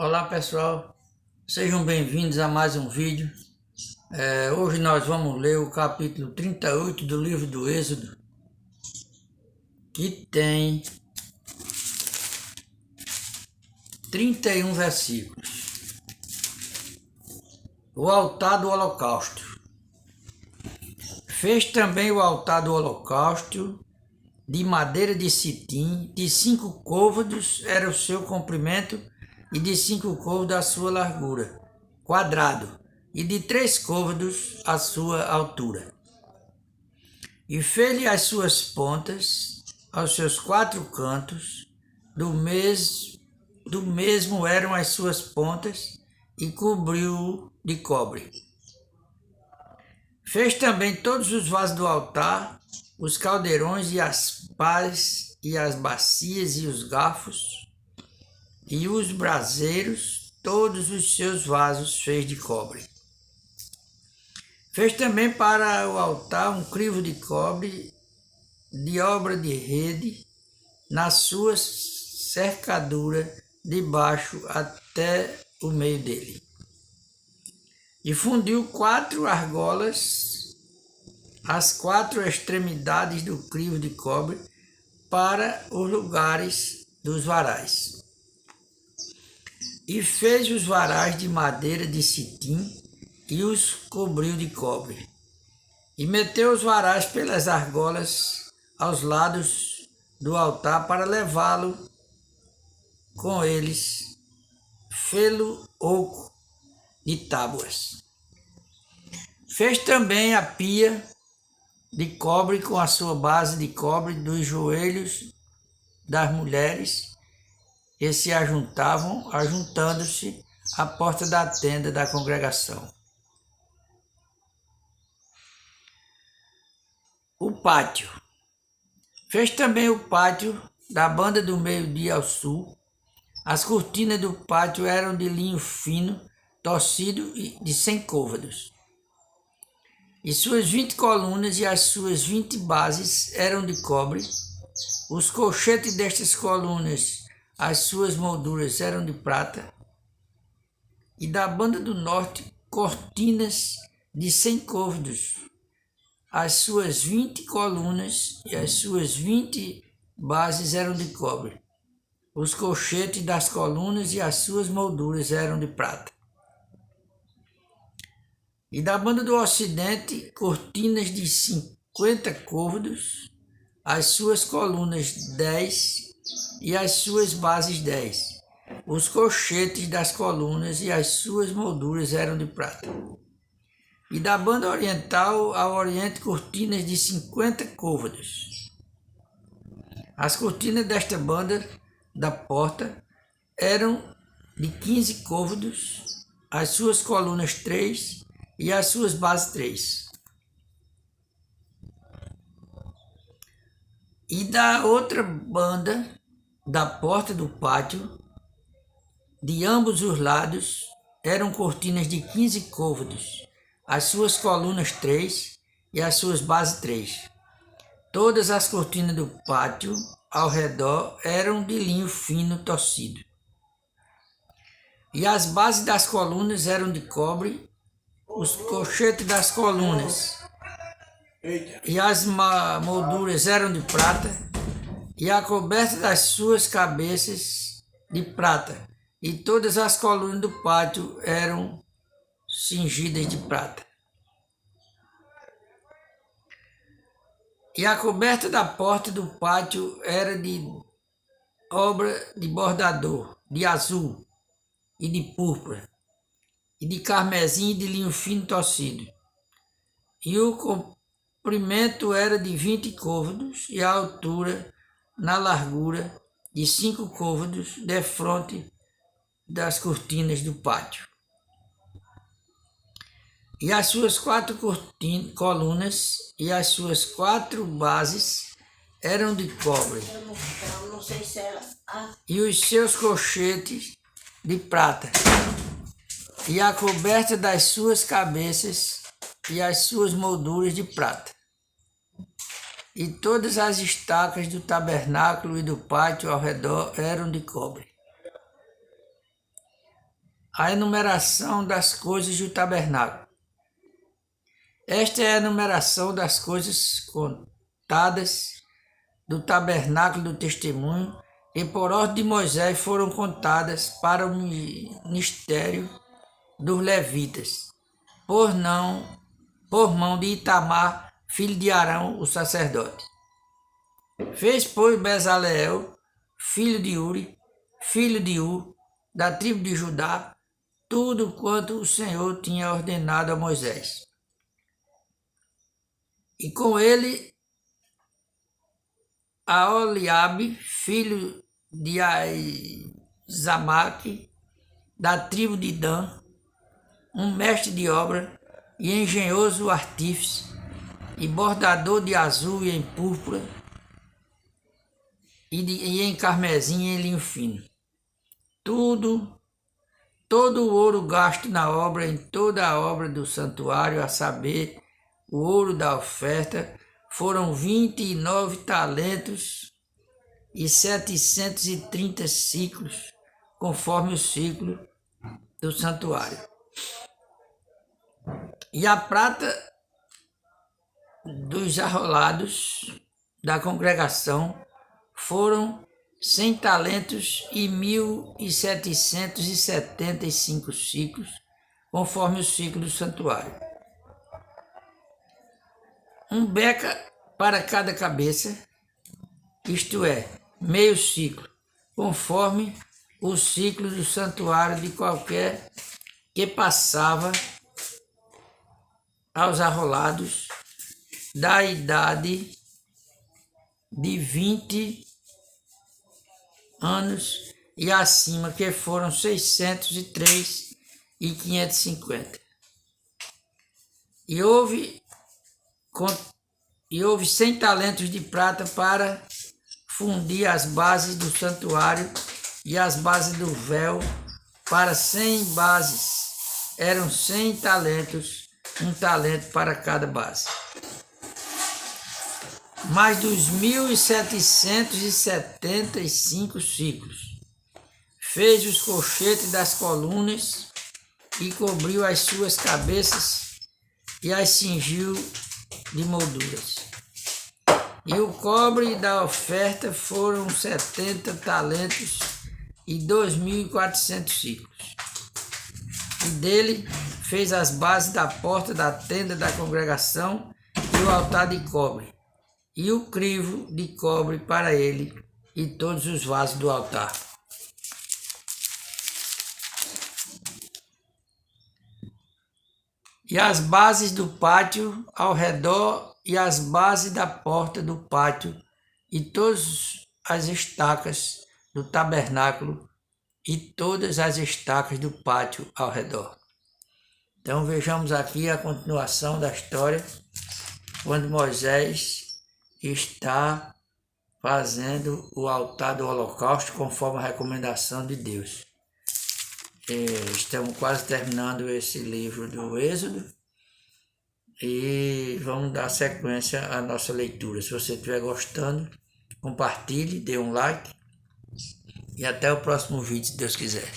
Olá pessoal, sejam bem-vindos a mais um vídeo. Hoje nós vamos ler o capítulo 38 do livro do Êxodo, que tem 31 versículos. O altar do holocausto. Fez também o altar do holocausto de madeira de citim, de 5 côvados era o seu comprimento e de 5 côvados a sua largura, quadrado, e de 3 côvados a sua altura. E fez-lhe as suas pontas aos seus 4 cantos, do mesmo eram as suas pontas, e cobriu-o de cobre. Fez também todos os vasos do altar, os caldeirões e as pás e as bacias e os garfos, e os braseiros, todos os seus vasos fez de cobre. Fez também para o altar um crivo de cobre de obra de rede, na sua cercadura de baixo até o meio dele. E fundiu 4 argolas, as 4 extremidades do crivo de cobre, para os lugares dos varais. E fez os varais de madeira de citim e os cobriu de cobre. E meteu os varais pelas argolas aos lados do altar para levá-lo com eles, fê-lo oco de tábuas. Fez também a pia de cobre com a sua base de cobre dos joelhos das mulheres que se ajuntavam, ajuntando-se à porta da tenda da congregação. O pátio. Fez também o pátio da banda do meio-dia ao sul. As cortinas do pátio eram de linho fino, torcido de 100 côvados. E suas 20 colunas e as suas 20 bases eram de cobre. Os colchetes destas colunas, as suas molduras eram de prata. E da banda do norte, cortinas de 100 côvados. As suas 20 colunas e as suas 20 bases eram de cobre. Os colchetes das colunas e as suas molduras eram de prata. E da banda do ocidente, cortinas de 50 côvados, as suas colunas 10 e as suas bases 10. Os colchetes das colunas e as suas molduras eram de prata. E da banda oriental ao oriente, cortinas de 50 côvados. As cortinas desta banda da porta eram de 15 côvados, as suas colunas 3 e as suas bases 3. E da outra banda da porta do pátio, de ambos os lados, eram cortinas de 15 côvados, as suas colunas 3 e as suas bases 3. Todas as cortinas do pátio ao redor eram de linho fino torcido. E as bases das colunas eram de cobre, os colchetes das colunas e as molduras eram de prata, e a coberta das suas cabeças de prata, e todas as colunas do pátio eram cingidas de prata. E a coberta da porta do pátio era de obra de bordador, de azul e de púrpura, e de carmesim e de linho fino torcido. E o comprimento era de 20 côvados, e a altura, na largura, de 5 côvados, defronte das cortinas do pátio. E as suas 4 colunas e as suas 4 bases eram de cobre. E os seus colchetes de prata. E a coberta das suas cabeças e as suas molduras de prata. E todas as estacas do tabernáculo e do pátio ao redor eram de cobre. a enumeração das coisas do tabernáculo. Esta é a enumeração das coisas contadas do tabernáculo do testemunho, e por ordem de Moisés foram contadas para o ministério dos levitas, por mão de Itamar, filho de Arão, o sacerdote. Fez, pois, Bezaleel, filho de Uri, filho de Ur, da tribo de Judá, tudo quanto o Senhor tinha ordenado a Moisés. E com ele Aholiabe, filho de Aizamaque, da tribo de Dan, um mestre de obra e engenhoso artífice, e bordador de azul e em púrpura, e em carmesim e em linho fino. Todo o ouro gasto na obra, em toda a obra do santuário, a saber, o ouro da oferta, foram 29 talentos e 730 ciclos, conforme o ciclo do santuário. E a prata dos arrolados da congregação foram 100 talentos e 1.775 ciclos, conforme o ciclo do santuário. Um beca para cada cabeça, isto é, meio ciclo, conforme o ciclo do santuário de qualquer que passava aos arrolados da idade de 20 anos e acima, que foram 603 e 550. E houve 100 talentos de prata para fundir as bases do santuário e as bases do véu para 100 bases. Eram 100 talentos, um talento para cada base. Mais dos 1.775 ciclos. Fez os colchetes das colunas e cobriu as suas cabeças e as cingiu de molduras. E o cobre da oferta foram 70 talentos e 2.400 ciclos. E dele fez as bases da porta da tenda da congregação e o altar de cobre, e o crivo de cobre para ele, e todos os vasos do altar. E as bases do pátio ao redor, e as bases da porta do pátio, e todas as estacas do tabernáculo, e todas as estacas do pátio ao redor. Então vejamos aqui a continuação da história, quando Moisés está fazendo o altar do holocausto conforme a recomendação de Deus. Estamos quase terminando esse livro do Êxodo e vamos dar sequência à nossa leitura. Se você estiver gostando, compartilhe, dê um like e até o próximo vídeo, se Deus quiser.